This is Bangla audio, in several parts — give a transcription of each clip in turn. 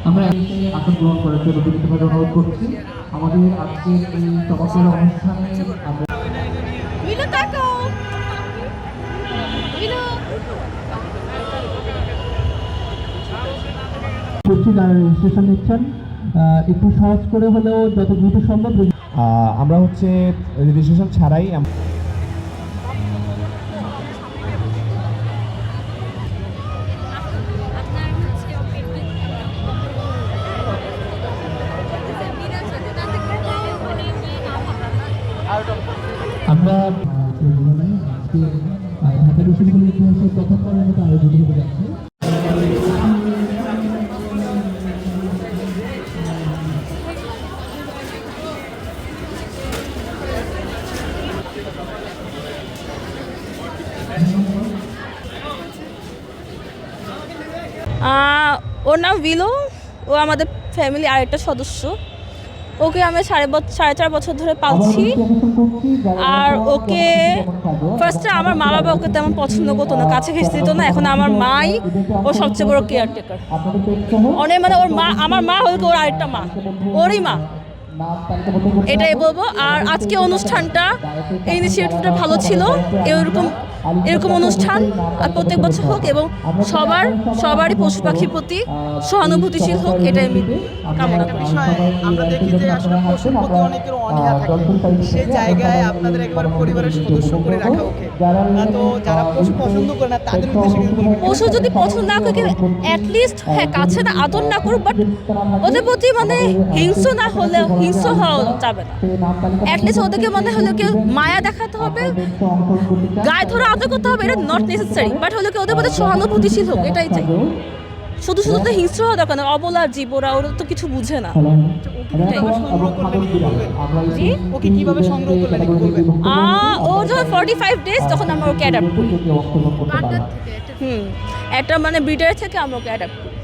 আমরা আসন গ্রহণ করার জন্য বিনীতভাবে অনুরোধ করছি। আমাদের আজকের এই চমৎকার অনুষ্ঠানে আমরা যারা রেজিস্ট্রেশন নিচ্ছেন একটু সহজ করে হলেও যত দ্রুত সম্ভব আমরা হচ্ছে রেজিস্ট্রেশন ছাড়াই আমরা ঢাকা বিশ্ববিদ্যালয়ের ইতিহাসের প্রথমবারের মতো আয়োজিত হতে যাচ্ছে। ওর নাম উইলো, ও আমাদের ফ্যামিলি আরেকটা সদস্য। ওকে আমি 4.5 বছর ধরে পালছি। আর ওকে ফার্স্টে আমার মা বাবা ওকে তেমন পছন্দ করতো না, কাছে ঘেঁষতে দিত না। এখন আমার মাই ওর সবচেয়ে বড় কেয়ারটেকার। অনেক মানে ওর মা, আমার মা হল ওর আরেকটা মা, ওরই মা, এটাই বলবো। আর আজকে অনুষ্ঠানটা ইনিশিয়েটিভটা ভালো ছিল। এরকম অনুষ্ঠান আর প্রত্যেক বছর হোক এবং সবারই পশু পাখির প্রতি সহানুভূতিশীল হোক, এটাই আমি কামনা করি। আমরা দেখি যে আসলে পশুর প্রতি অনেকের অনীহা থাকে, সে জায়গায় আপনাদের একবার পরিবারের সদস্য করে রাখা ওকে। তো যারা পশু পছন্দ করে না তাদের উদ্দেশ্যে কিন্তু পশু যদি পছন্দ না করে অ্যাটলিস্ট হ্যাঁ কাছে না আদর না করুক, বাট ওদের প্রতি মানে হিংস্র না হলেও হিংস্র হওয়া যাবে না। অ্যাটলিস্ট ওদেরকে মনে হলে কেউ মায়া দেখাতে হবে, গায়ে ধরে আদর করতে হবে, এটা নট নেসেসারি, বাট হলে কি ওদের প্রতি সহানুভূতিশীল হোক, এটাই চাই। শুধু তো হিংস্র হওয়া দরকার না, অবলার জীব ওরা তো কিছু বুঝে না। ওকে কিভাবে সংগ্রহ করলেন? ও যখন 45 ডেজ তখন আমরা ওকে অ্যাডাপ্ট করি। একটা মানে ব্রিডার থেকে আমরা ওকে অ্যাডাপ্ট করি।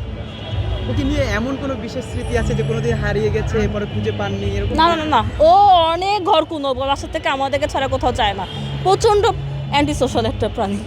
ওকে নিয়ে এমন কোনো বিশেষ স্মৃতি আছে যে কোনোদিন হারিয়ে গেছে এরপরে খুঁজে পাননি এরকম? না, ও অনেক ঘর কোনো বাসা থেকে আমাদেরকে ছাড়া কোথাও যায় না। প্রচণ্ড অ্যান্টি সোশ্যাল একটা প্রাণী।